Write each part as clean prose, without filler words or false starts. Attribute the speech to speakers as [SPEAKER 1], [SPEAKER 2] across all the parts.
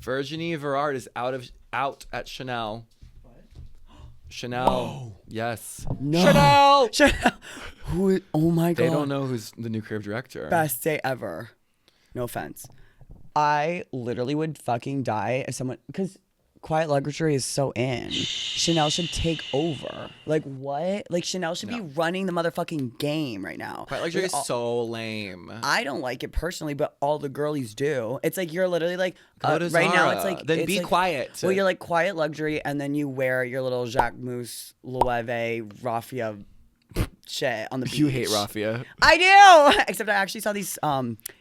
[SPEAKER 1] Virginie Verard is out at Shannel.
[SPEAKER 2] What?
[SPEAKER 1] Shannel.
[SPEAKER 2] No.
[SPEAKER 1] Yes.
[SPEAKER 2] No.
[SPEAKER 1] Shannel.
[SPEAKER 2] Who? Oh my god.
[SPEAKER 1] They don't know who's the new creative director.
[SPEAKER 2] Best day ever. No offense. I literally would fucking die if someone, because Quiet Luxury is so in. Shannel should take over. Like what? Like Shannel should be running the motherfucking game right now.
[SPEAKER 1] Quiet Luxury is so lame.
[SPEAKER 2] I don't like it personally, but all the girlies do. It's like you're literally like right
[SPEAKER 1] Zara.
[SPEAKER 2] now. It's like
[SPEAKER 1] then
[SPEAKER 2] it's
[SPEAKER 1] be
[SPEAKER 2] like,
[SPEAKER 1] quiet.
[SPEAKER 2] Well, you're like Quiet Luxury, and then you wear your little Jacques Mousse Loewe Raffia shit on the beach.
[SPEAKER 1] You hate raffia.
[SPEAKER 2] I do. Except I actually saw these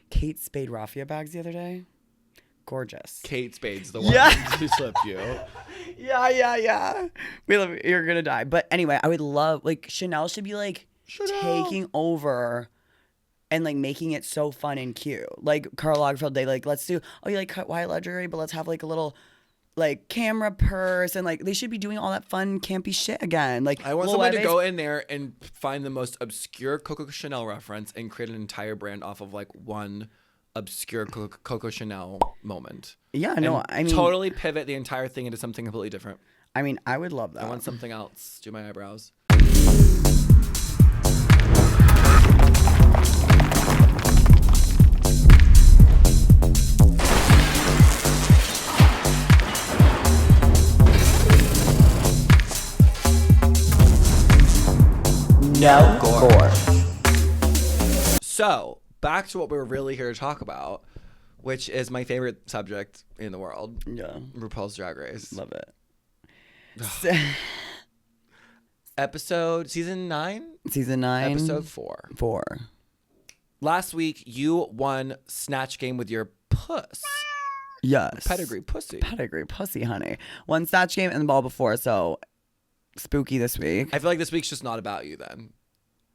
[SPEAKER 2] Kate Spade raffia bags the other day. Gorgeous.
[SPEAKER 1] Kate Spade's the one who slipped you.
[SPEAKER 2] Yeah. You're gonna die. But anyway, I would love, like, Shannel should be like taking over and like making it so fun and cute. Like Karl Lagerfeld, they like, let's do, oh, you like Quiet Luxury, but let's have like a little like camera purse, and like they should be doing all that fun campy shit again. Like
[SPEAKER 1] I want someone to go in there and find the most obscure Coco Chanel reference and create an entire brand off of like one obscure Coco Chanel moment.
[SPEAKER 2] Yeah, no, I mean,
[SPEAKER 1] totally pivot the entire thing into something completely different.
[SPEAKER 2] I mean, I would love that.
[SPEAKER 1] I want something else. Do my eyebrows.
[SPEAKER 2] No Gorge.
[SPEAKER 1] So, back to what we're really here to talk about, which is my favorite subject in the world.
[SPEAKER 2] Yeah.
[SPEAKER 1] RuPaul's Drag Race.
[SPEAKER 2] Love it.
[SPEAKER 1] Season 9?
[SPEAKER 2] Season 9.
[SPEAKER 1] Episode 4.
[SPEAKER 2] 4.
[SPEAKER 1] Last week, you won Snatch Game with your puss.
[SPEAKER 2] Yes.
[SPEAKER 1] Pedigree pussy.
[SPEAKER 2] Pedigree pussy, honey. One Snatch Game and the ball before, so spooky this week.
[SPEAKER 1] I feel like this week's just not about you then.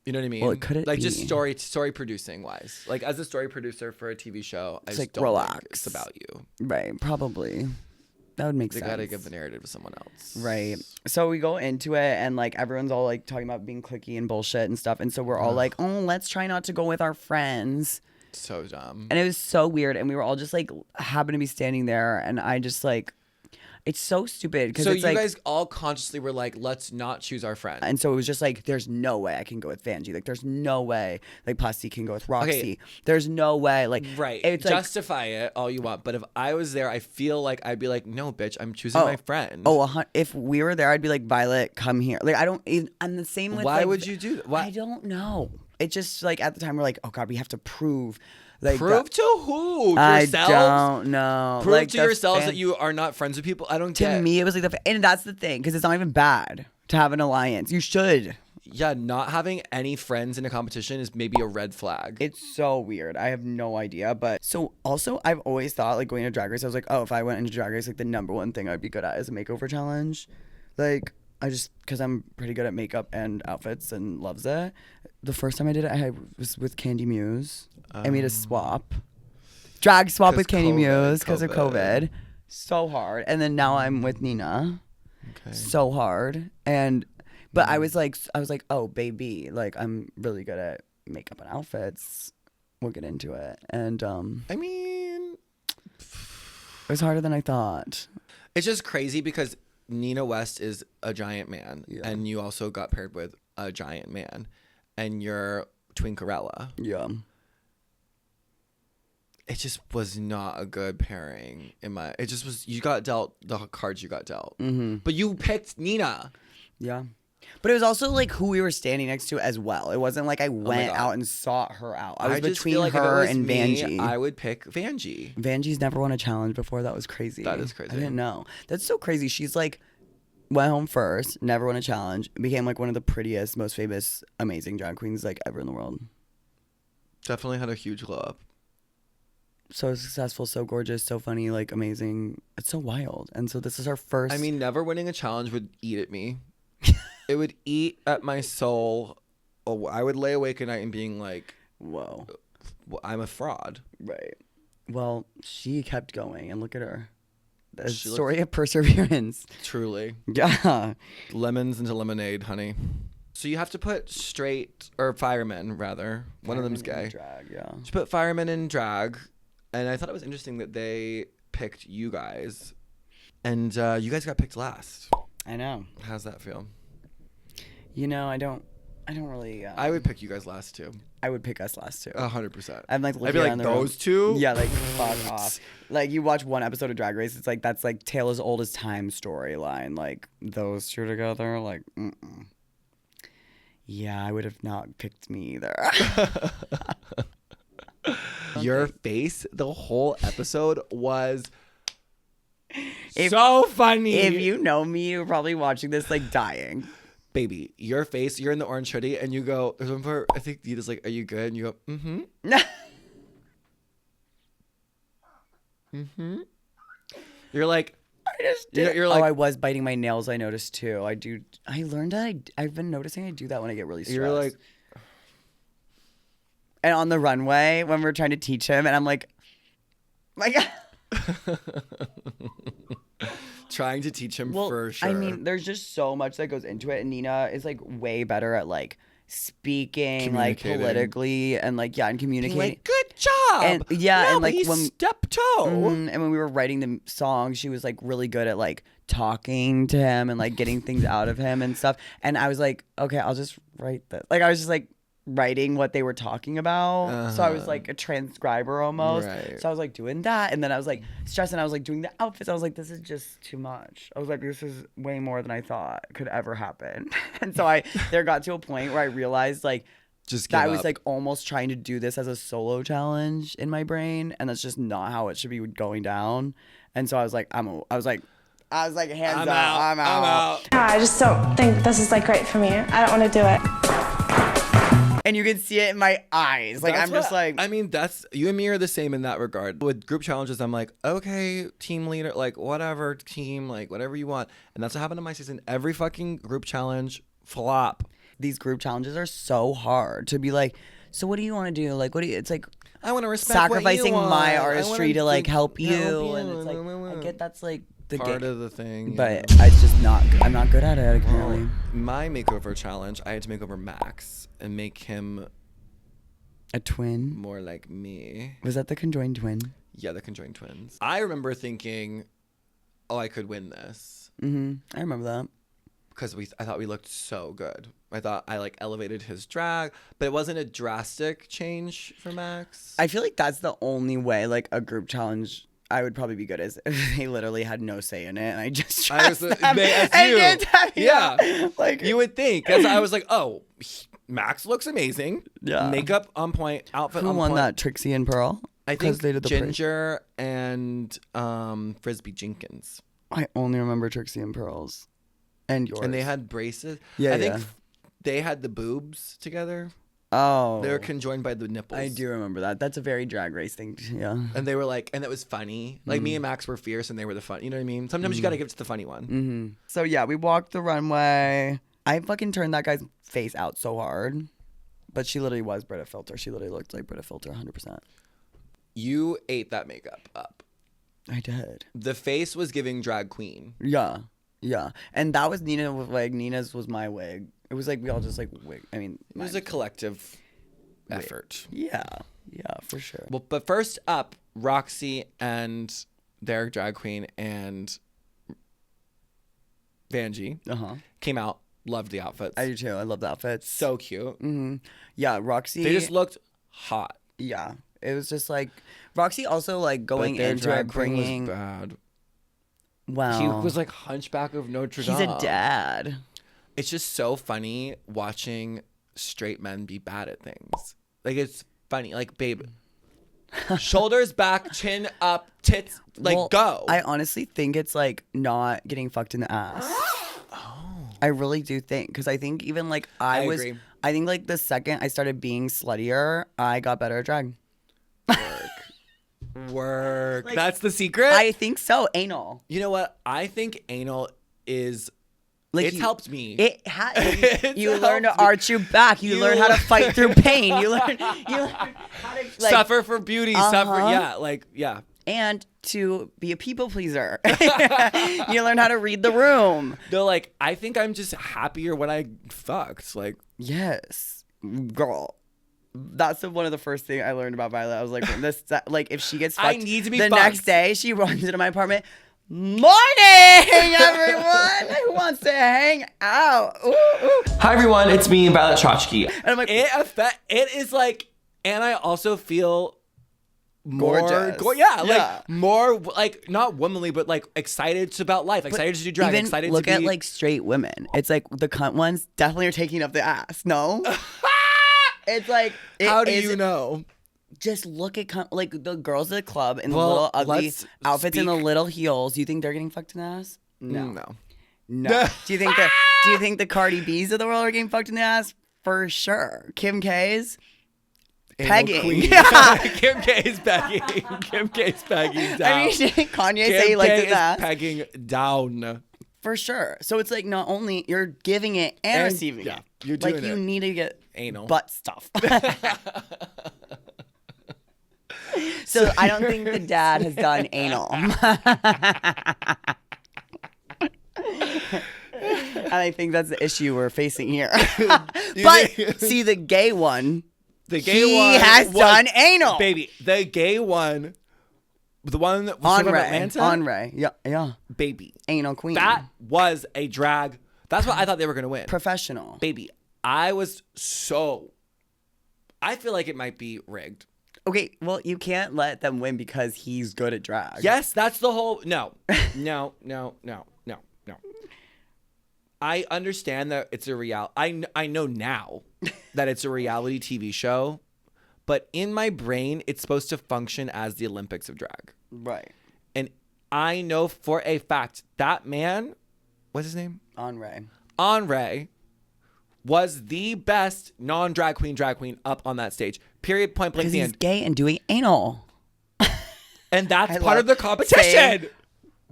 [SPEAKER 1] You know what I mean?
[SPEAKER 2] Well, could it
[SPEAKER 1] like
[SPEAKER 2] be?
[SPEAKER 1] Just story producing wise. Like as a story producer for a TV show, I just
[SPEAKER 2] like,
[SPEAKER 1] don't
[SPEAKER 2] relax.
[SPEAKER 1] think it's about you.
[SPEAKER 2] Right, probably. That would make
[SPEAKER 1] They
[SPEAKER 2] sense.
[SPEAKER 1] gotta give the narrative to someone else.
[SPEAKER 2] Right. So we go into it and like everyone's all like talking about being cliquey and bullshit and stuff. And so we're all like, oh, let's try not to go with our friends.
[SPEAKER 1] So dumb.
[SPEAKER 2] And it was so weird. And we were all just like happened to be standing there. And I just like, it's so stupid.
[SPEAKER 1] So
[SPEAKER 2] it's
[SPEAKER 1] you
[SPEAKER 2] like,
[SPEAKER 1] guys all consciously were like, let's not choose our friend.
[SPEAKER 2] and so it was just like, there's no way I can go with Vanjie. Like, there's no way like Plasty can go with Roxy.
[SPEAKER 1] Okay.
[SPEAKER 2] There's no way. Like,
[SPEAKER 1] Right.
[SPEAKER 2] It's like,
[SPEAKER 1] Justify it all you want. But if I was there, I feel like I'd be like, no, bitch, I'm choosing my friend.
[SPEAKER 2] if we were there, I'd be like, Violet, come here. Like, I don't even, I'm the same with
[SPEAKER 1] Why
[SPEAKER 2] like,
[SPEAKER 1] would you do that? Why?
[SPEAKER 2] I don't know. It just like at the time we're like, oh God, we have to prove. Like,
[SPEAKER 1] Prove to who?
[SPEAKER 2] I
[SPEAKER 1] Yourselves?
[SPEAKER 2] don't know.
[SPEAKER 1] Prove
[SPEAKER 2] like,
[SPEAKER 1] to
[SPEAKER 2] the
[SPEAKER 1] yourselves that you are not friends with people? I don't get.
[SPEAKER 2] To me, it was like and that's the thing, because it's not even bad to have an alliance. You should.
[SPEAKER 1] Yeah, not having any friends in a competition is maybe a red flag.
[SPEAKER 2] It's so weird. I have no idea. But so also, I've always thought like going to Drag Race, I was like, oh, if I went into Drag Race, like the number one thing I'd be good at is a makeover challenge. Like, I just, because I'm pretty good at makeup and outfits and loves it. The first time I did it, I was with Candy Muse. I made a swap. Drag swap with Candy Muse because of COVID. So hard. And then now I'm with Nina.
[SPEAKER 1] Okay.
[SPEAKER 2] So hard. But I was like, oh, baby, like I'm really good at makeup and outfits. We'll get into it. And
[SPEAKER 1] I mean,
[SPEAKER 2] it was harder than I thought.
[SPEAKER 1] it's just crazy because Nina West is a giant man, and you also got paired with a giant man, and you're Twinkerella.
[SPEAKER 2] Yeah.
[SPEAKER 1] It just was not a good pairing it just was. You got dealt the cards you got dealt, but you picked Nina.
[SPEAKER 2] Yeah. But it was also like who we were standing next to as well. It wasn't like I went out and sought her out. I was
[SPEAKER 1] just
[SPEAKER 2] between
[SPEAKER 1] feel like
[SPEAKER 2] her
[SPEAKER 1] if it was
[SPEAKER 2] and
[SPEAKER 1] me,
[SPEAKER 2] Vanjie.
[SPEAKER 1] I would pick Vanjie.
[SPEAKER 2] Vanjie's never won a challenge before. That was crazy.
[SPEAKER 1] That is crazy.
[SPEAKER 2] I didn't know. That's so crazy. She's like went home first, never won a challenge, became like one of the prettiest, most famous, amazing drag queens like ever in the world.
[SPEAKER 1] Definitely had a huge glow up.
[SPEAKER 2] So successful, so gorgeous, so funny, like amazing. It's so wild. And so this is her first.
[SPEAKER 1] I mean, never winning a challenge would eat at me. It would eat at my soul. Oh, I would lay awake at night and being like,
[SPEAKER 2] whoa,
[SPEAKER 1] I'm a fraud.
[SPEAKER 2] Right. Well, she kept going, and look at her. The
[SPEAKER 1] She
[SPEAKER 2] story of perseverance.
[SPEAKER 1] Truly.
[SPEAKER 2] Yeah.
[SPEAKER 1] Lemons into lemonade, honey. So you have to put firemen, rather. One of them's gay.
[SPEAKER 2] Drag, yeah.
[SPEAKER 1] You put firemen in drag. And I thought it was interesting that picked you guys, and you guys got picked last.
[SPEAKER 2] I know.
[SPEAKER 1] How's that feel?
[SPEAKER 2] You know, I don't really.
[SPEAKER 1] I would pick you guys last too.
[SPEAKER 2] I would pick us last too.
[SPEAKER 1] 100%.
[SPEAKER 2] I'm like
[SPEAKER 1] I'd
[SPEAKER 2] looking
[SPEAKER 1] be like
[SPEAKER 2] around the
[SPEAKER 1] those
[SPEAKER 2] room.
[SPEAKER 1] two.
[SPEAKER 2] Yeah, like fuck off. Like you watch one episode of Drag Race, it's like that's like Taylor's oldest time storyline. Like those two together, like. Mm-mm. Yeah, I would have not picked me either.
[SPEAKER 1] Your face the whole episode was so funny.
[SPEAKER 2] If you know me, you're probably watching this like dying.
[SPEAKER 1] Baby, your face, you're in the orange hoodie and you go, there's one part, I think Dita's like, are you good? And you go, mm-hmm. Mm-hmm. You're like, you're like,
[SPEAKER 2] oh, I was biting my nails. I noticed too. I learned that I've been noticing I do that when I get really stressed.
[SPEAKER 1] you're like,
[SPEAKER 2] and on the runway when we're trying to teach him, and I'm like, my God.
[SPEAKER 1] trying to teach him
[SPEAKER 2] Well,
[SPEAKER 1] for sure.
[SPEAKER 2] I mean, there's just so much that goes into it, and Nina is like way better at like speaking, like
[SPEAKER 1] Communicating.
[SPEAKER 2] politically, and like and communicating.
[SPEAKER 1] like, good job.
[SPEAKER 2] And yeah,
[SPEAKER 1] now
[SPEAKER 2] and like
[SPEAKER 1] please
[SPEAKER 2] when
[SPEAKER 1] step toe.
[SPEAKER 2] and when we were writing the song, she was like really good at like talking to him and like getting things out of him and stuff. And I was like, okay, I'll just write this. Like I was just like writing what they were talking about. So I was like a transcriber almost.
[SPEAKER 1] Right.
[SPEAKER 2] So I was like doing that, and then I was like stressing. I was like doing the outfits. I was like, this is just too much. I was like, this is way more than I thought could ever happen. And so there got to a point where I realized like
[SPEAKER 1] Just
[SPEAKER 2] that
[SPEAKER 1] give
[SPEAKER 2] I was
[SPEAKER 1] up.
[SPEAKER 2] like almost trying to do this as a solo challenge in my brain, and that's just not how it should be going down. And so I was like, hands
[SPEAKER 1] I'm
[SPEAKER 2] up,
[SPEAKER 1] out.
[SPEAKER 2] I'm out.
[SPEAKER 3] I just don't think this is like great for me. I don't want to do it.
[SPEAKER 2] And you can see it in my eyes. Like
[SPEAKER 1] That's
[SPEAKER 2] I'm just
[SPEAKER 1] what-
[SPEAKER 2] like,
[SPEAKER 1] I mean, that's you and me are the same in that regard. With group challenges, I'm like, okay, team leader, like whatever, team, like whatever you want. And that's what happened in my season. Every fucking group challenge flop.
[SPEAKER 2] these group challenges are so hard to be like, so what do you want to do? Like, what do you? It's like
[SPEAKER 1] I want to respect what
[SPEAKER 2] sacrificing
[SPEAKER 1] you want.
[SPEAKER 2] my
[SPEAKER 1] I
[SPEAKER 2] artistry
[SPEAKER 1] wanna
[SPEAKER 2] to like help you,
[SPEAKER 1] help
[SPEAKER 2] and it's like I get that's like the
[SPEAKER 1] part
[SPEAKER 2] game,
[SPEAKER 1] of the thing.
[SPEAKER 2] but
[SPEAKER 1] yeah.
[SPEAKER 2] it's just not. I'm not good at it apparently.
[SPEAKER 1] My makeover challenge, I had to make over Max and make him
[SPEAKER 2] A twin?
[SPEAKER 1] more like me.
[SPEAKER 2] Was that the conjoined twin?
[SPEAKER 1] Yeah, the conjoined twins. I remember thinking, oh, I could win this.
[SPEAKER 2] I remember that.
[SPEAKER 1] Because I thought we looked so good. I thought I like elevated his drag, but it wasn't a drastic change for Max.
[SPEAKER 2] I feel like that's the only way like a group challenge I would probably be good as if they literally had no say in it and I just
[SPEAKER 1] as
[SPEAKER 2] trust them
[SPEAKER 1] you.
[SPEAKER 2] and did that.
[SPEAKER 1] Yeah.
[SPEAKER 2] Like
[SPEAKER 1] You would think. That's I was like, oh, Max looks amazing.
[SPEAKER 2] Yeah.
[SPEAKER 1] Makeup on point, outfit
[SPEAKER 2] who
[SPEAKER 1] on
[SPEAKER 2] won
[SPEAKER 1] point.
[SPEAKER 2] that? Trixie and Pearl?
[SPEAKER 1] I
[SPEAKER 2] 'Cause
[SPEAKER 1] think
[SPEAKER 2] they did the parade.
[SPEAKER 1] Ginger and Frisbee Jenkins.
[SPEAKER 2] I only remember Trixie and Pearl's. And yours.
[SPEAKER 1] And they had braces.
[SPEAKER 2] Yeah,
[SPEAKER 1] I think
[SPEAKER 2] yeah.
[SPEAKER 1] they had the boobs together.
[SPEAKER 2] Oh.
[SPEAKER 1] They were conjoined by the nipples.
[SPEAKER 2] I do remember that. That's a very drag race thing. Yeah.
[SPEAKER 1] And they were like, and it was funny. Like me and Max were fierce and they were the fun. You know what I mean? Sometimes you got to give it to the funny one.
[SPEAKER 2] So yeah, we walked the runway. I fucking turned that guy's face out so hard. But she literally was Brita Filter. She literally looked like Brita Filter 100%.
[SPEAKER 1] You ate that makeup up.
[SPEAKER 2] I did.
[SPEAKER 1] The face was giving drag queen.
[SPEAKER 2] Yeah. Yeah. And that was Nina with like Nina's was my wig. It was like we all just like wig. I mean,
[SPEAKER 1] It was a collective effort.
[SPEAKER 2] yeah. Yeah, for sure.
[SPEAKER 1] Well, but first up, Roxy and their drag queen and Vanjie came out. Loved the outfits.
[SPEAKER 2] I do too. I love the outfits.
[SPEAKER 1] So cute.
[SPEAKER 2] Yeah, Roxy.
[SPEAKER 1] They just looked hot.
[SPEAKER 2] Yeah. It was just like Roxy also like
[SPEAKER 1] But
[SPEAKER 2] going
[SPEAKER 1] their
[SPEAKER 2] into
[SPEAKER 1] drag
[SPEAKER 2] it
[SPEAKER 1] queen
[SPEAKER 2] bringing
[SPEAKER 1] was bad.
[SPEAKER 2] wow.
[SPEAKER 1] He was like Hunchback of Notre Dame.
[SPEAKER 2] He's a dad.
[SPEAKER 1] It's just so funny watching straight men be bad at things. Like it's funny. Like, babe, shoulders back, chin up, tits, like
[SPEAKER 2] Well,
[SPEAKER 1] go.
[SPEAKER 2] I honestly think it's like not getting fucked in the ass. I really do think because I think even like I
[SPEAKER 1] agree.
[SPEAKER 2] think like the second I started being sluttier, I got better at drag.
[SPEAKER 1] Work.
[SPEAKER 2] Like,
[SPEAKER 1] That's the secret.
[SPEAKER 2] I think so. Anal.
[SPEAKER 1] You know what? I think anal is.
[SPEAKER 2] Like
[SPEAKER 1] It's helped me.
[SPEAKER 2] You
[SPEAKER 1] It's
[SPEAKER 2] learn to
[SPEAKER 1] helped me.
[SPEAKER 2] arch your back. You learn how to fight through pain. You learn how to like,
[SPEAKER 1] Suffer for beauty. Suffer. Yeah. Like, yeah.
[SPEAKER 2] and to be a people pleaser. You learn how to read the room.
[SPEAKER 1] No, like, I think I'm just happier when I fucked. Like,
[SPEAKER 2] Yes, girl. That's one of the first thing I learned about Violet. I was like, like if she gets fucked,
[SPEAKER 1] I need to be
[SPEAKER 2] the
[SPEAKER 1] fucked.
[SPEAKER 2] next day she runs into my apartment. Morning, everyone who wants to hang out. Ooh, ooh.
[SPEAKER 1] Hi everyone, it's me, Violet Chachki.
[SPEAKER 2] And I'm like,
[SPEAKER 1] It is like, and I also feel more
[SPEAKER 2] gorgeous.
[SPEAKER 1] More like not womanly, but like excited about life, excited to do drag,
[SPEAKER 2] even
[SPEAKER 1] excited
[SPEAKER 2] look
[SPEAKER 1] to be.
[SPEAKER 2] at like straight women. It's like the cunt ones definitely are taking up the ass. No, it's like
[SPEAKER 1] How do you know?
[SPEAKER 2] Just look at like the girls at the club in the
[SPEAKER 1] Well,
[SPEAKER 2] little ugly
[SPEAKER 1] let's
[SPEAKER 2] outfits and the
[SPEAKER 1] speak-
[SPEAKER 2] little heels. You think they're getting fucked in the ass?
[SPEAKER 1] No.
[SPEAKER 2] No. Do you think the Cardi B's of the world are getting fucked in the ass? For sure. Kim K's
[SPEAKER 1] Anal
[SPEAKER 2] pegging.
[SPEAKER 1] queen.
[SPEAKER 2] Yeah.
[SPEAKER 1] Kim K is pegging. Kim K is pegging down.
[SPEAKER 2] I mean, didn't Kanye
[SPEAKER 1] Kim
[SPEAKER 2] say he liked
[SPEAKER 1] K
[SPEAKER 2] his
[SPEAKER 1] is
[SPEAKER 2] ass?
[SPEAKER 1] pegging down.
[SPEAKER 2] For sure. So it's like not only you're giving it and receiving
[SPEAKER 1] yeah,
[SPEAKER 2] it.
[SPEAKER 1] you're doing
[SPEAKER 2] like you
[SPEAKER 1] it.
[SPEAKER 2] need to get
[SPEAKER 1] Anal.
[SPEAKER 2] butt stuff. So I don't think the dad has done anal. And I think that's the issue we're facing here. But see, the gay one,
[SPEAKER 1] The gay
[SPEAKER 2] he
[SPEAKER 1] one
[SPEAKER 2] has
[SPEAKER 1] was-
[SPEAKER 2] done anal.
[SPEAKER 1] Baby, the gay one, the one that was from Atlanta,
[SPEAKER 2] Andre, yeah,
[SPEAKER 1] baby,
[SPEAKER 2] anal queen.
[SPEAKER 1] that was a drag. That's what I thought they were gonna win.
[SPEAKER 2] Professional.
[SPEAKER 1] Baby, I feel like it might be rigged.
[SPEAKER 2] Okay, well, you can't let them win because he's good at drag.
[SPEAKER 1] Yes, that's the whole. No. I understand that it's a I know now that it's a reality TV show, but in my brain, it's supposed to function as the Olympics of drag.
[SPEAKER 2] Right.
[SPEAKER 1] And I know for a fact that man, what's his name?
[SPEAKER 2] Andre.
[SPEAKER 1] Was the best non-drag queen up on that stage. Period. Point blank.
[SPEAKER 2] Because
[SPEAKER 1] The
[SPEAKER 2] he's
[SPEAKER 1] end.
[SPEAKER 2] gay and doing anal.
[SPEAKER 1] And that's
[SPEAKER 2] I
[SPEAKER 1] part of
[SPEAKER 2] love
[SPEAKER 1] the competition.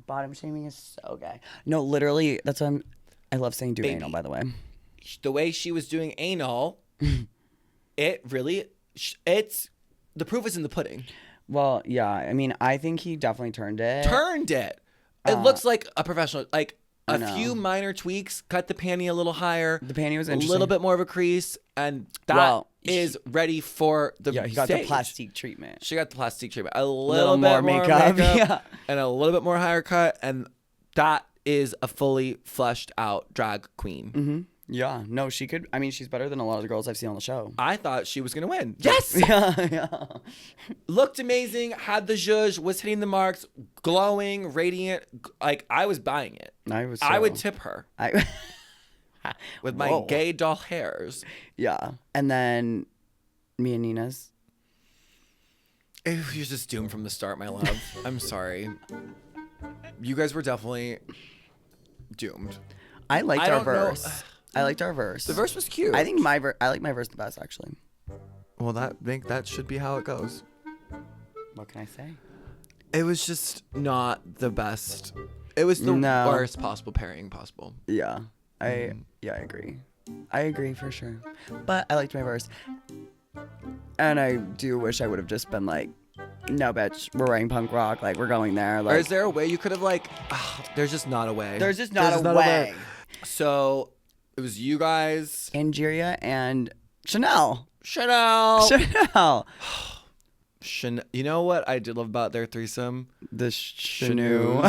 [SPEAKER 2] Bottom shaming is so gay. No, literally, that's what I love saying do
[SPEAKER 1] Baby.
[SPEAKER 2] anal, by the way.
[SPEAKER 1] The way she was doing anal, it really, it's the proof is in the pudding.
[SPEAKER 2] Well, yeah, I mean, I think he definitely turned it.
[SPEAKER 1] Turned it. It looks like a professional. Like
[SPEAKER 2] I
[SPEAKER 1] a
[SPEAKER 2] know.
[SPEAKER 1] few minor tweaks, cut the panty a little higher.
[SPEAKER 2] The panty was
[SPEAKER 1] a
[SPEAKER 2] interesting.
[SPEAKER 1] little bit more of a crease, and that is ready for the
[SPEAKER 2] Yeah, he got
[SPEAKER 1] stage.
[SPEAKER 2] the plastic treatment.
[SPEAKER 1] She got the plastic treatment. A little bit
[SPEAKER 2] more makeup, yeah.
[SPEAKER 1] and a little bit more higher cut, and that is a fully fleshed out drag queen.
[SPEAKER 2] Mm-hmm. Yeah, no, she could. I mean, she's better than a lot of the girls I've seen on the show.
[SPEAKER 1] I thought she was gonna win. Yes,
[SPEAKER 2] Yeah.
[SPEAKER 1] looked amazing. Had the zhuzh, was hitting the marks, glowing, radiant. Like I was buying it. I would tip her with my
[SPEAKER 2] Whoa.
[SPEAKER 1] gay doll hairs.
[SPEAKER 2] Yeah, and then me and Nina's.
[SPEAKER 1] You're just doomed from the start, my love. I'm sorry. You guys were definitely doomed.
[SPEAKER 2] I liked
[SPEAKER 1] I
[SPEAKER 2] our
[SPEAKER 1] don't know.
[SPEAKER 2] verse. I liked our verse.
[SPEAKER 1] The verse was cute.
[SPEAKER 2] I think I like my verse the best, actually.
[SPEAKER 1] Well, that should be how it goes.
[SPEAKER 2] What can I say?
[SPEAKER 1] It was just not the best. It was the
[SPEAKER 2] No.
[SPEAKER 1] worst possible pairing possible.
[SPEAKER 2] Yeah, I agree. I agree for sure. But I liked my verse, and I do wish I would have just been like, "No, bitch, we're wearing punk rock. Like we're going there." Like,
[SPEAKER 1] Or is there a way you could have like? There's just not a way.
[SPEAKER 2] there's just not a way.
[SPEAKER 1] So it was you guys,
[SPEAKER 2] Angeria and Shannel.
[SPEAKER 1] Shannel.
[SPEAKER 2] Shannel.
[SPEAKER 1] You know what I did love about their threesome?
[SPEAKER 2] The Shanu.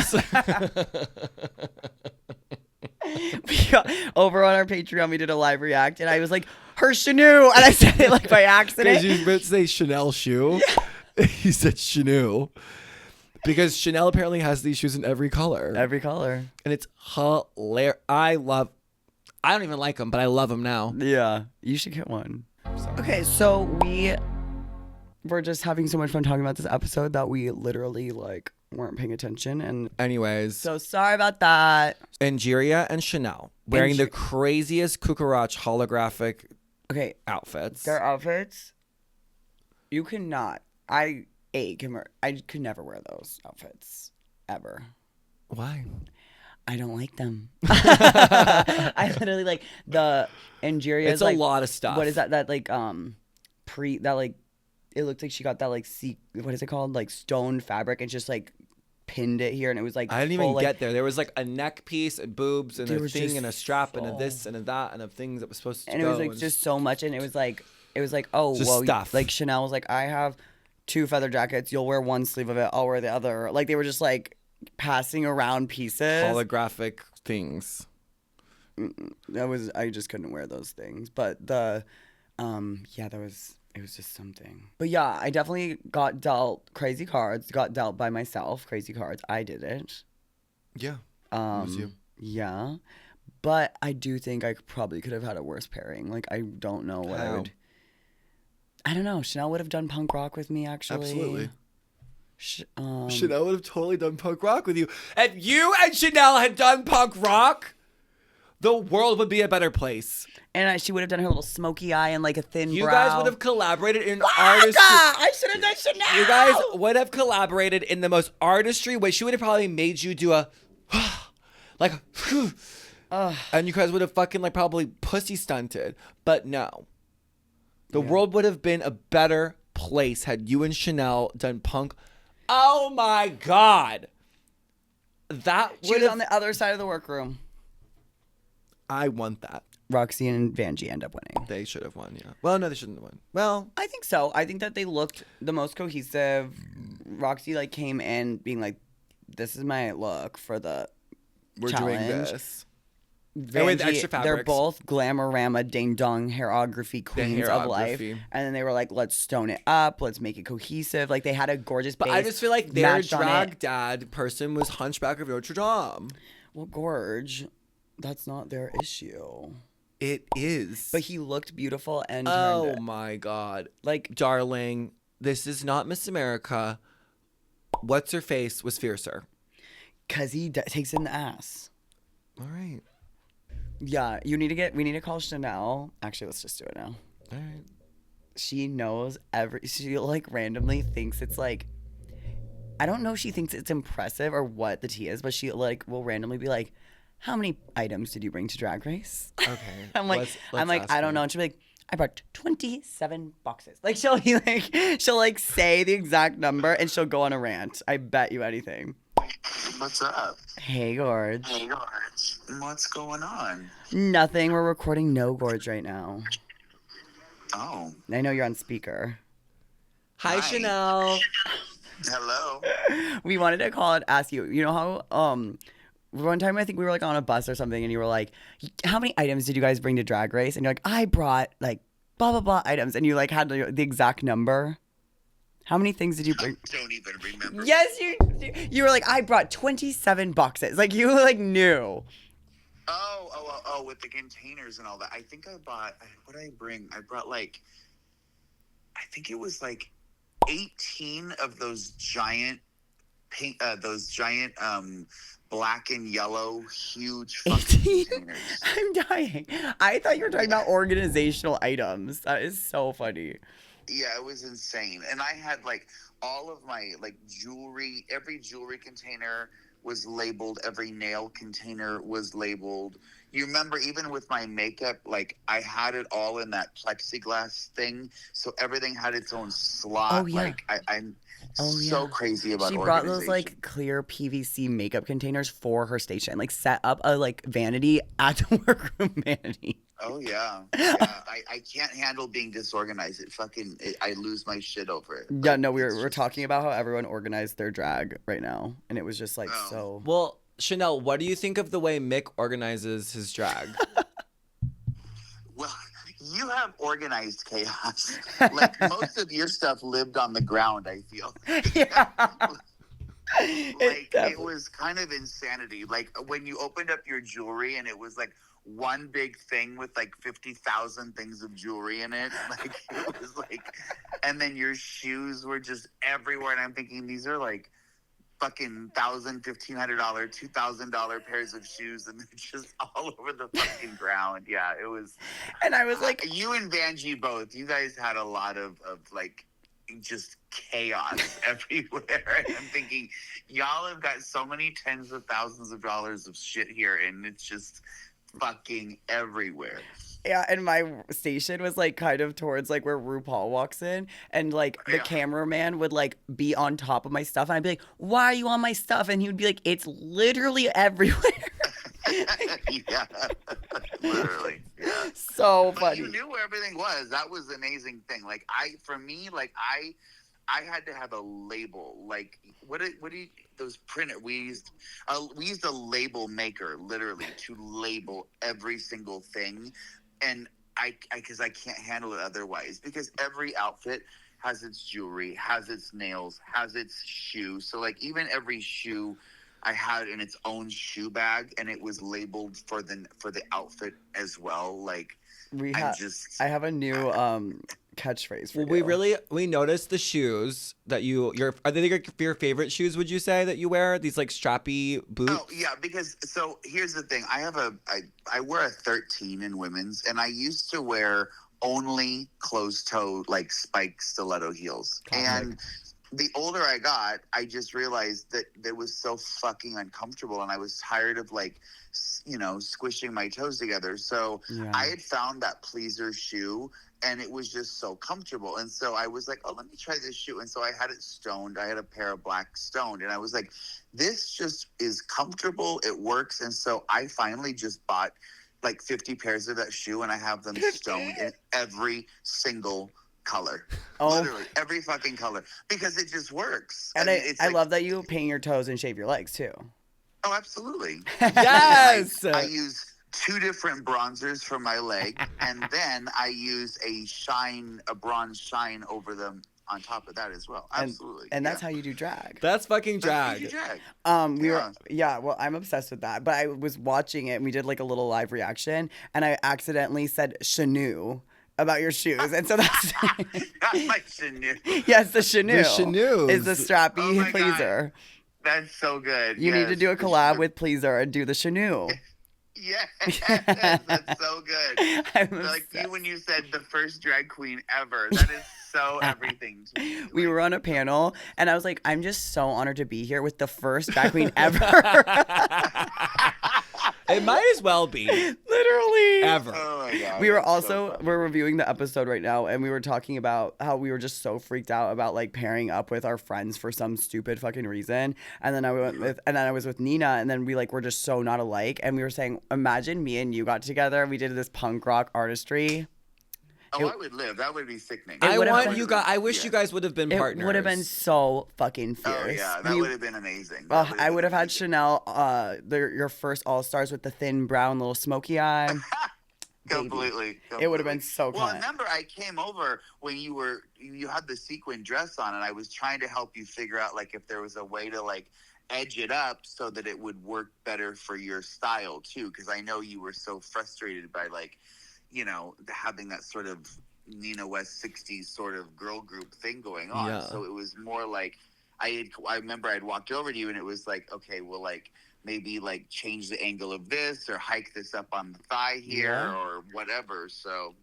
[SPEAKER 1] Shanoos.
[SPEAKER 2] Over on our Patreon, we did a live react, and I was like, "Her Shanu," and I said it like by accident.
[SPEAKER 1] Because you meant to say Chanel shoe. Yeah. You said Shanu. Because Chanel apparently has these shoes in every color.
[SPEAKER 2] Every color.
[SPEAKER 1] And it's hilarious. I don't even like them, but I love them now.
[SPEAKER 2] Yeah, you should get one. Okay, so we were just having so much fun talking about this episode that we literally like weren't paying attention, and
[SPEAKER 1] Anyways,
[SPEAKER 2] so sorry about that.
[SPEAKER 1] Angeria and Chanel wearing the craziest cucaracha holographic outfits.
[SPEAKER 2] Their outfits, you cannot. I could never wear those outfits ever.
[SPEAKER 1] Why?
[SPEAKER 2] I don't like them. I literally like the Angeria.
[SPEAKER 1] It's
[SPEAKER 2] like,
[SPEAKER 1] a lot of stuff.
[SPEAKER 2] What is that? That like it looked like she got that like what is it called? Like stone fabric and just like pinned it here, and it was like
[SPEAKER 1] I didn't even get there. There was like a neck piece and boobs and
[SPEAKER 2] There
[SPEAKER 1] a
[SPEAKER 2] was
[SPEAKER 1] thing
[SPEAKER 2] just
[SPEAKER 1] and a strap and a
[SPEAKER 2] so-
[SPEAKER 1] this and a that and of things that was supposed to
[SPEAKER 2] and
[SPEAKER 1] go.
[SPEAKER 2] it was like just so much, and it was like it was like, oh,
[SPEAKER 1] Just
[SPEAKER 2] well,
[SPEAKER 1] stuff.
[SPEAKER 2] like Shannel was like, I have 2 feather jackets. You'll wear one sleeve of it. I'll wear the other. Like they were just like passing around pieces.
[SPEAKER 1] Holographic things.
[SPEAKER 2] I just couldn't wear those things. But the, it was just something. But yeah, I definitely got dealt crazy cards. Got dealt by myself crazy cards. I did it.
[SPEAKER 1] Yeah. It was you.
[SPEAKER 2] Yeah. But I do think I probably could have had a worse pairing. Like, I don't know what I
[SPEAKER 1] How?
[SPEAKER 2] would. I don't know. Shannel would have done punk rock with me, actually.
[SPEAKER 1] Absolutely. Shannel would have totally done punk rock with you. If you and Shannel had done punk rock, the world would be a better place.
[SPEAKER 2] And she would have done her little smoky eye and like a thin
[SPEAKER 1] You
[SPEAKER 2] brow.
[SPEAKER 1] guys would have collaborated in
[SPEAKER 2] Artistry.
[SPEAKER 1] artistry.
[SPEAKER 2] I should have done Shannel.
[SPEAKER 1] You guys would have collaborated in the most artistry way. She would have probably made you do a like, and you guys would have fucking like probably pussy stunted. But no, the world would have been a better place had you and Shannel done punk. Oh my God, that
[SPEAKER 2] She
[SPEAKER 1] would
[SPEAKER 2] was
[SPEAKER 1] have.
[SPEAKER 2] on the other side of the workroom.
[SPEAKER 1] I want that.
[SPEAKER 2] Roxy and Vanjie end up winning.
[SPEAKER 1] They should have won. Yeah. Well, no, they shouldn't have won. Well,
[SPEAKER 2] I think so. I think that they looked the most cohesive. Roxy like came in being like, "This is my look for the
[SPEAKER 1] we're
[SPEAKER 2] challenge."
[SPEAKER 1] doing this. And with
[SPEAKER 2] Vanjie,
[SPEAKER 1] extra
[SPEAKER 2] they're
[SPEAKER 1] fabrics.
[SPEAKER 2] both glamorama ding dong hairography queens of life,
[SPEAKER 1] hairography.
[SPEAKER 2] and then they were like, "Let's stone it up. Let's make it cohesive." Like they had a gorgeous.
[SPEAKER 1] But
[SPEAKER 2] base
[SPEAKER 1] I just feel like their
[SPEAKER 2] matched on
[SPEAKER 1] drag
[SPEAKER 2] it.
[SPEAKER 1] dad person was Hunchback of Notre Dame.
[SPEAKER 2] Well, Gorge, that's not their issue.
[SPEAKER 1] It is.
[SPEAKER 2] But he looked beautiful and
[SPEAKER 1] Oh
[SPEAKER 2] turned
[SPEAKER 1] my God.
[SPEAKER 2] like
[SPEAKER 1] Darling, this is not Miss America. What's her face was fiercer.
[SPEAKER 2] because he takes it in the ass.
[SPEAKER 1] All right.
[SPEAKER 2] Yeah, we need to call Shannel. Actually, let's just do it now.
[SPEAKER 1] All right.
[SPEAKER 2] She knows she like randomly thinks it's like, I don't know if she thinks it's impressive or what the tea is, but she like will randomly be like, how many items did you bring to Drag Race?
[SPEAKER 1] Okay.
[SPEAKER 2] I'm like,
[SPEAKER 1] let's ask
[SPEAKER 2] I don't
[SPEAKER 1] her.
[SPEAKER 2] know. And she'll be like, I brought 27 boxes. Like she'll say the exact number and she'll go on a rant. I bet you anything.
[SPEAKER 4] What's up?
[SPEAKER 2] Hey, Gorge.
[SPEAKER 4] Hey, Gorge. What's going on?
[SPEAKER 2] Nothing. We're recording No Gorge right now.
[SPEAKER 4] Oh,
[SPEAKER 2] I know you're on speaker.
[SPEAKER 1] Hi,
[SPEAKER 4] Hi.
[SPEAKER 1] Shannel.
[SPEAKER 4] hello.
[SPEAKER 2] We wanted to call and ask you. You know how one time I think we were like on a bus or something, and you were like, "How many items did you guys bring to Drag Race?" And you're like, "I brought like blah blah blah items," and you like had the exact number. How many things did you bring?
[SPEAKER 4] I don't even remember.
[SPEAKER 2] Yes, you were like, "I brought 27 boxes." Like you like knew.
[SPEAKER 4] Oh, with the containers and all that. I think I bought, what did I bring? I brought like, I think it was like 18 of those giant pink, black and yellow, huge fucking
[SPEAKER 2] 18?
[SPEAKER 4] containers.
[SPEAKER 2] I'm dying. I thought you were talking about organizational items. That is so funny.
[SPEAKER 4] Yeah, it was insane. And I had like all of my like jewelry, every jewelry container was labeled, every nail container was labeled. You remember even with my makeup, like I had it all in that plexiglass thing, so everything had its own slot.
[SPEAKER 2] Oh, yeah.
[SPEAKER 4] Like I'm so crazy about
[SPEAKER 2] She brought those
[SPEAKER 4] organization.
[SPEAKER 2] like clear PVC makeup containers for her station, like set up a like vanity at the workroom vanity.
[SPEAKER 4] Oh yeah. I can't handle being disorganized. I lose my shit over it.
[SPEAKER 2] Yeah,
[SPEAKER 4] Like,
[SPEAKER 2] no, we're
[SPEAKER 4] it's just-
[SPEAKER 2] talking about how everyone organized their drag right now, and it was just like
[SPEAKER 4] Oh.
[SPEAKER 2] so.
[SPEAKER 1] Well, Shannel, what do you think of the way Mick organizes his drag?
[SPEAKER 4] Well, you have organized chaos. Like most of your stuff lived on the ground, I feel.
[SPEAKER 2] Yeah.
[SPEAKER 4] Like it was kind of insanity. Like when you opened up your jewelry and it was like one big thing with like 50,000 things of jewelry in it. Like it was like, and then your shoes were just everywhere. And I'm thinking these are like fucking $1,000, $1,500, $2,000 pairs of shoes, and they're just all over the fucking ground. Yeah, it was.
[SPEAKER 2] And I was like,
[SPEAKER 4] You and Vanjie both. You guys had a lot of like just chaos everywhere. And I'm thinking, y'all have got so many tens of thousands of dollars of shit here, and it's just fucking everywhere.
[SPEAKER 2] yeah, and my station was like kind of towards like where RuPaul walks in, and like the
[SPEAKER 4] Yeah.
[SPEAKER 2] cameraman would like be on top of my stuff, and I'd be like, "Why are you on my stuff?" And he would be like, "It's literally everywhere."
[SPEAKER 4] Yeah, literally. Yeah.
[SPEAKER 2] So
[SPEAKER 4] But
[SPEAKER 2] funny.
[SPEAKER 4] you knew where everything was. That was the amazing thing. Like I had to have a label. Like what do you those printer we used a label maker literally to label every single thing, and I because I can't handle it otherwise, because every outfit has its jewelry, has its nails, has its shoe. So like even every shoe I had in its own shoe bag, and it was labeled for the outfit as well. Like
[SPEAKER 2] I have a new catchphrase for
[SPEAKER 1] Well,
[SPEAKER 2] you.
[SPEAKER 1] we noticed the shoes that are they your favorite shoes, would you say, that you wear? These like strappy boots?
[SPEAKER 4] Oh yeah, because so here's the thing. I wear a 13 in women's, and I used to wear only closed toe like spike stiletto heels.
[SPEAKER 2] Classic.
[SPEAKER 4] And the older I got, I just realized that it was so fucking uncomfortable, and I was tired of like, squishing my toes together. So
[SPEAKER 2] Yeah.
[SPEAKER 4] I had found that pleaser shoe, and it was just so comfortable. And so I was like, oh, let me try this shoe. And so I had it stoned. I had a pair of black stoned, and I was like, this just is comfortable. It works. And so I finally just bought like 50 pairs of that shoe, and I have them stoned in every single color. Literally every fucking color, because it just works.
[SPEAKER 2] And I love that you paint your toes and shave your legs too.
[SPEAKER 4] Oh, absolutely.
[SPEAKER 1] Yes.
[SPEAKER 4] I use 2 different bronzers for my leg, and then I use a bronze shine over them on top of that as well. Absolutely.
[SPEAKER 2] And that's how you do drag.
[SPEAKER 1] That's fucking drag.
[SPEAKER 4] That's how you drag.
[SPEAKER 2] Well, I'm obsessed with that. But I was watching it and we did like a little live reaction, and I accidentally said Shannel about your shoes. And so that's
[SPEAKER 4] Not like Shannel.
[SPEAKER 2] yes, the Shannel.
[SPEAKER 1] The Shannel
[SPEAKER 2] is the strappy
[SPEAKER 4] Oh my
[SPEAKER 2] pleaser.
[SPEAKER 4] God. That's so good.
[SPEAKER 2] You need to do a
[SPEAKER 4] for
[SPEAKER 2] collab
[SPEAKER 4] sure.
[SPEAKER 2] with Pleaser and do the Shannel.
[SPEAKER 4] Yes, that's so good.
[SPEAKER 2] I'm
[SPEAKER 4] Like
[SPEAKER 2] obsessed.
[SPEAKER 4] when you said the first drag queen ever. That is so everything to me.
[SPEAKER 2] We were on a panel, and I was like, I'm just so honored to be here with the first drag queen ever.
[SPEAKER 1] It might as well be.
[SPEAKER 2] Literally.
[SPEAKER 1] Ever.
[SPEAKER 4] Oh my God.
[SPEAKER 2] We were
[SPEAKER 4] that's
[SPEAKER 2] also
[SPEAKER 4] so
[SPEAKER 2] we're reviewing the episode right now, and we were talking about how we were just so freaked out about like pairing up with our friends for some stupid fucking reason. And then I was with Nina, and then we like were just so not alike, and we were saying, imagine me and you got together and we did this punk rock artistry.
[SPEAKER 4] Oh, I would live. That would be sickening.
[SPEAKER 1] I
[SPEAKER 2] would've
[SPEAKER 1] wish you guys would have been partners.
[SPEAKER 2] It would have been so fucking fierce.
[SPEAKER 4] Oh yeah, that would have been amazing.
[SPEAKER 2] I would have had Shannel, your first All Stars with the thin brown little smoky eye.
[SPEAKER 4] Completely.
[SPEAKER 2] It would have been so
[SPEAKER 4] Well,
[SPEAKER 2] cunt.
[SPEAKER 4] remember, I came over when you had the sequin dress on, and I was trying to help you figure out like if there was a way to like edge it up so that it would work better for your style too, because I know you were so frustrated by like, having that sort of Nina West 60s sort of girl group thing going on.
[SPEAKER 1] Yeah.
[SPEAKER 4] So it was more like I remember I'd walked over to you, and it was like, okay, well, like maybe like change the angle of this or hike this up on the thigh here or whatever. So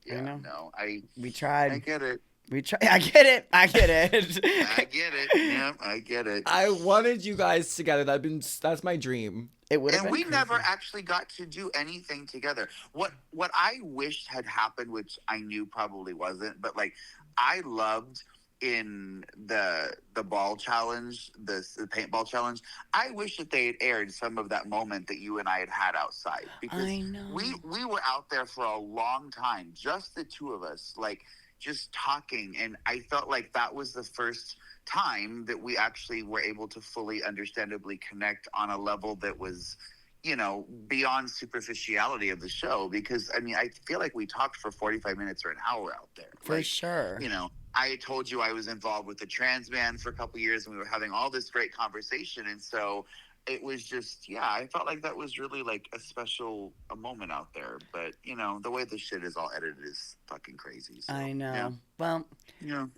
[SPEAKER 2] We tried.
[SPEAKER 4] I get it.
[SPEAKER 2] I get it.
[SPEAKER 4] I get it. Yeah, I get it.
[SPEAKER 1] I wanted you guys together. That's my dream.
[SPEAKER 2] It would have
[SPEAKER 4] And
[SPEAKER 2] been
[SPEAKER 4] we
[SPEAKER 2] crazy.
[SPEAKER 4] never actually got to do anything together. What I wished had happened, which I knew probably wasn't, but like I loved in the ball challenge, the paintball challenge, I wish that they had aired some of that moment that you and I had outside, because
[SPEAKER 2] I know.
[SPEAKER 4] we were out there for a long time, just the two of us, like just talking, and I felt like that was the first time that we actually were able to fully understandably connect on a level that was, beyond superficiality of the show. Because I mean, I feel like we talked for 45 minutes or an hour out there.
[SPEAKER 2] For sure.
[SPEAKER 4] I told you I was involved with the trans band for a couple of years, and we were having all this great conversation. And so it was just, I felt like that was really like a moment out there. But, the way this shit is all edited is fucking crazy. So,
[SPEAKER 2] I know.
[SPEAKER 4] Yeah.
[SPEAKER 2] Well,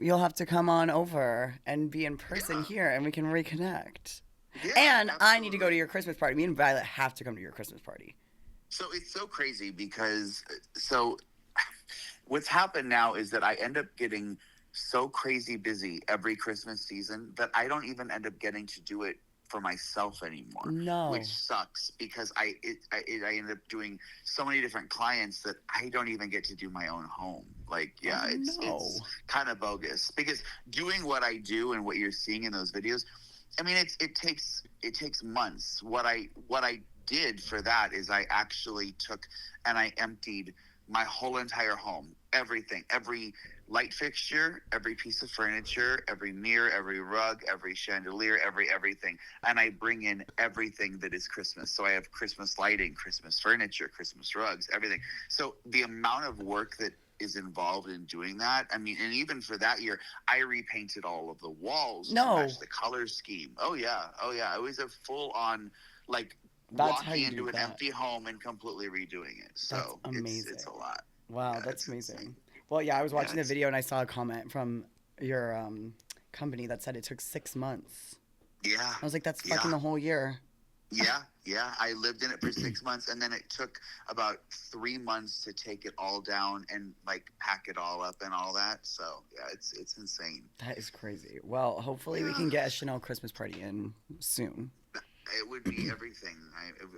[SPEAKER 2] you'll have to come on over and be in person here, and we can reconnect.
[SPEAKER 4] Yeah,
[SPEAKER 2] And I need to
[SPEAKER 4] absolutely.
[SPEAKER 2] go to your Christmas party. Me and Violet have to come to your Christmas party.
[SPEAKER 4] So it's so crazy because what's happened now is that I end up getting so crazy busy every Christmas season that I don't even end up getting to do it for myself anymore.
[SPEAKER 2] No.
[SPEAKER 4] Which sucks, because I end up doing so many different clients that I don't even get to do my own home. Like, it's kind of bogus, because doing what I do and what you're seeing in those videos, I mean, it takes months. What I did for that is I actually took and I emptied my whole entire home, everything, every light fixture, every piece of furniture, every mirror, every rug, every chandelier, everything. And I bring in everything that is Christmas. So I have Christmas lighting, Christmas furniture, Christmas rugs, everything. So the amount of work that is involved in doing that, I mean, and even for that year, I repainted all of the walls to match the color scheme. Oh yeah. It was a full on, like, walking into an empty home and completely redoing it. So
[SPEAKER 2] that's amazing.
[SPEAKER 4] It's a lot.
[SPEAKER 2] Wow,
[SPEAKER 4] Yeah,
[SPEAKER 2] that's amazing. Well, yeah, I was watching the video and I saw a comment from your company that said it took 6 months.
[SPEAKER 4] Yeah.
[SPEAKER 2] I was like, that's fucking the whole year.
[SPEAKER 4] Yeah. I lived in it for 6 months, and then it took about 3 months to take it all down and like pack it all up and all that. So yeah, it's insane.
[SPEAKER 2] That is crazy. Well, hopefully we can get a Shannel Christmas party in soon.
[SPEAKER 4] It would be everything.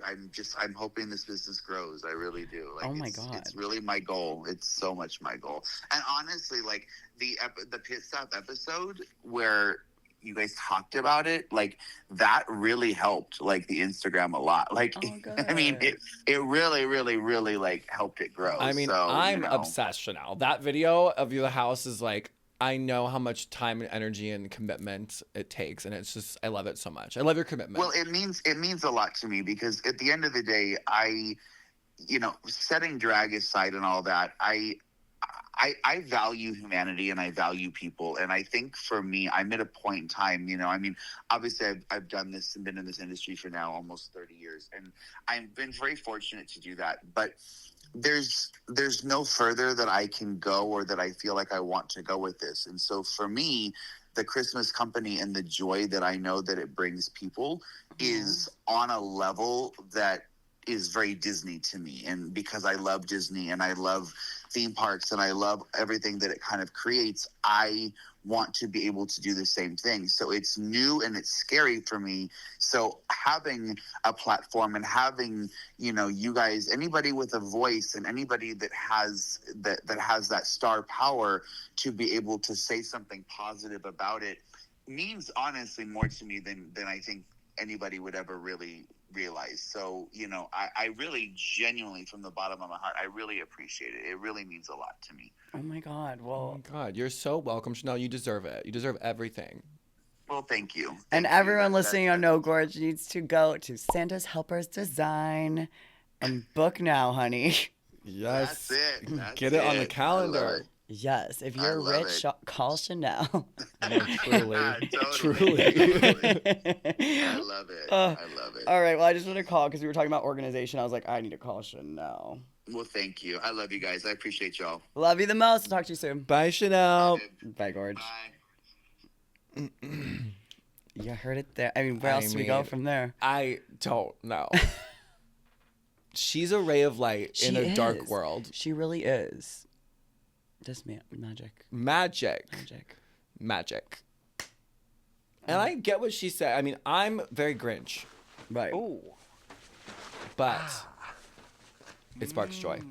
[SPEAKER 4] I'm hoping this business grows. I really do. Like,
[SPEAKER 2] oh my God.
[SPEAKER 4] It's really my goal. It's so much my goal. And honestly, like the pit stop episode where you guys talked about it, like that really helped like the Instagram a lot. Like, I mean, it really like helped it grow.
[SPEAKER 1] I mean,
[SPEAKER 4] so,
[SPEAKER 1] I'm obsessed, Shannel. That video of the house is like, I know how much time and energy and commitment it takes, and it's just, I love it so much. I love your commitment.
[SPEAKER 4] Well, it means a lot to me because at the end of the day, setting drag aside and all that, I value humanity and I value people. And I think for me, I'm at a point in time, I mean, obviously I've done this and been in this industry for now almost 30 years. And I've been very fortunate to do that. But there's no further that I can go or that I feel like I want to go with this. And so for me, the Christmas company and the joy that I know that it brings people is on a level that is very Disney to me. And because I love Disney and I love theme parks and I love everything that it kind of creates, I want to be able to do the same thing. So it's new and it's scary for me. So having a platform and having, you guys, anybody with a voice and anybody that has that star power to be able to say something positive about it means honestly more to me than I think anybody would ever really realize. So, I really genuinely from the bottom of my heart, I really appreciate it. It really means a lot to me.
[SPEAKER 2] Oh my God. Well,
[SPEAKER 1] oh my God, you're so welcome, Shannel. You deserve it. You deserve everything.
[SPEAKER 4] Well, thank you.
[SPEAKER 2] And everyone listening on No Gorge needs to go to Santa's Helpers Design and book now, honey.
[SPEAKER 1] Yes.
[SPEAKER 4] That's it.
[SPEAKER 1] Get it on the calendar.
[SPEAKER 2] Yes, if you're rich, call Shannel.
[SPEAKER 1] Truly.
[SPEAKER 4] Truly. I love it.
[SPEAKER 2] All right, well, I just want to call because we were talking about organization. I was like, I need to call Shannel.
[SPEAKER 4] Well, thank you. I love you guys. I appreciate y'all.
[SPEAKER 2] Love you the most. I'll talk to you soon.
[SPEAKER 1] Bye, Shannel.
[SPEAKER 2] Bye, Gorge.
[SPEAKER 4] Bye.
[SPEAKER 2] You heard it there. I mean, where else do we go from there?
[SPEAKER 1] I don't know. She's a ray of light in a dark world.
[SPEAKER 2] She really is. This magic.
[SPEAKER 1] And I get what she said. I mean, I'm very Grinch.
[SPEAKER 2] Right.
[SPEAKER 1] Ooh. But it sparks joy.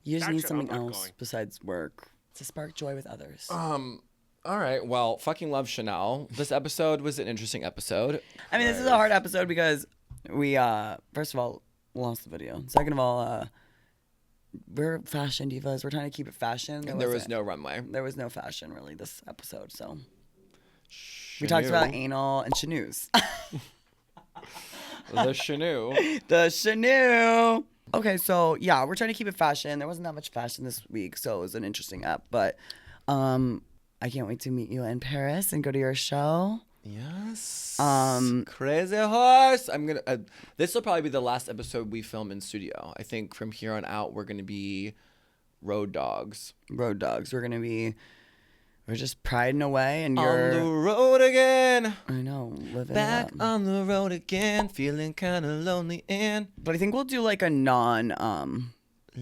[SPEAKER 2] You just need something else besides work to spark joy with others.
[SPEAKER 1] All right. Well, fucking love Shannel. This episode was an interesting episode.
[SPEAKER 2] I mean, this is a hard episode because we, first of all, lost the video. Second of all, we're fashion divas. We're trying to keep it fashion.
[SPEAKER 1] There was no runway.
[SPEAKER 2] There was no fashion, really, this episode. So we talked about anal and Shannels.
[SPEAKER 1] The Shannel.
[SPEAKER 2] The Shannel. Okay, so yeah, we're trying to keep it fashion. There wasn't that much fashion this week, so it was an interesting app. But I can't wait to meet you in Paris and go to your show.
[SPEAKER 1] Yes. Crazy horse. I'm gonna. This will probably be the last episode we film in studio. I think from here on out we're gonna be road dogs.
[SPEAKER 2] Road dogs. We're just priding away, and
[SPEAKER 1] you're on the road again.
[SPEAKER 2] I know. Living
[SPEAKER 1] back on the road again, feeling kind of lonely
[SPEAKER 2] But I think we'll do like a non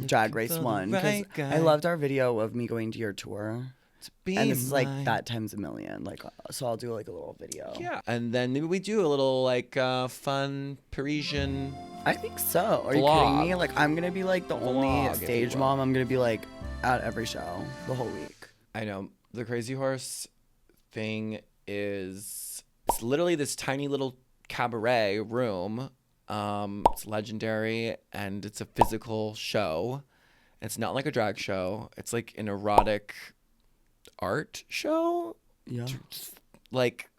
[SPEAKER 2] drag race one because I loved our video of me going to your tour. And this is like that times a million. Like, so I'll do like a little video.
[SPEAKER 1] Yeah, and then maybe we do a little like fun Parisian.
[SPEAKER 2] I think so. Are you kidding me? Like, I'm gonna be like the only stage mom. I'm gonna be like at every show the whole week.
[SPEAKER 1] I know. The Crazy Horse thing is, it's literally this tiny little cabaret room It's legendary, and it's a physical show. It's not like a drag show. It's like an erotic art show.
[SPEAKER 2] Yeah.
[SPEAKER 1] Like,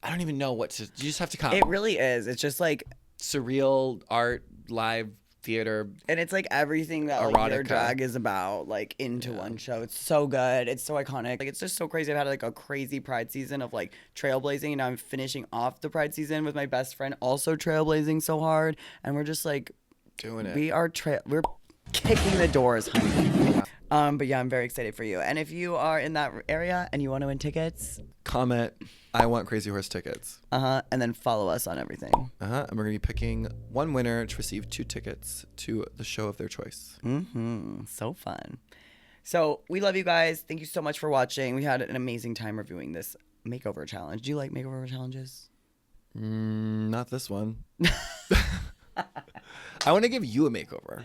[SPEAKER 1] I don't even know what to. You just have to come.
[SPEAKER 2] It really is. It's just like
[SPEAKER 1] surreal art, live theater,
[SPEAKER 2] and it's like everything that like, your
[SPEAKER 1] erotica.
[SPEAKER 2] drag is about, like into one show. It's so good. It's so iconic. Like it's just so crazy. I've had like a crazy Pride season of like trailblazing, and now I'm finishing off the Pride season with my best friend also trailblazing so hard, and we're just like
[SPEAKER 1] doing it.
[SPEAKER 2] We're kicking the doors, honey. But yeah, I'm very excited for you. And if you are in that area and you want to win tickets,
[SPEAKER 1] comment, I want Crazy Horse tickets.
[SPEAKER 2] And then follow us on everything.
[SPEAKER 1] And we're going to be picking one winner to receive 2 tickets to the show of their choice.
[SPEAKER 2] So fun. So we love you guys. Thank you so much for watching. We had an amazing time reviewing this makeover challenge. Do you like makeover challenges?
[SPEAKER 1] Not this one. I want to give you a makeover.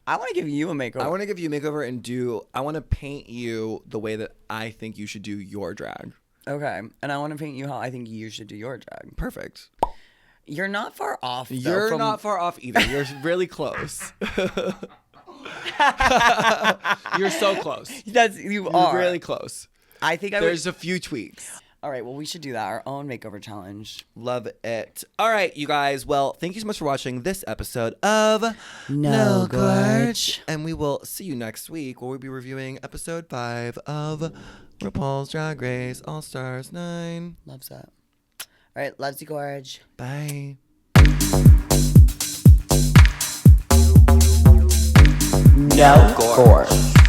[SPEAKER 2] I want to give you a makeover.
[SPEAKER 1] I want to give you a makeover and I want to paint you the way that I think you should do your drag.
[SPEAKER 2] Okay. And I want to paint you how I think you should do your drag.
[SPEAKER 1] Perfect.
[SPEAKER 2] You're not far off.
[SPEAKER 1] You're not far off either. You're really close. You're so close.
[SPEAKER 2] You are.
[SPEAKER 1] You're really close.
[SPEAKER 2] I think
[SPEAKER 1] there's a few tweaks.
[SPEAKER 2] All right, well, we should do that, our own makeover challenge.
[SPEAKER 1] Love it. All right, you guys. Well, thank you so much for watching this episode of
[SPEAKER 2] No Gorge.
[SPEAKER 1] And we will see you next week where we'll be reviewing episode 5 of RuPaul's Drag Race All-Stars 9.
[SPEAKER 2] Loves that. All right, loves you, Gorge.
[SPEAKER 1] Bye.
[SPEAKER 2] No Gorge.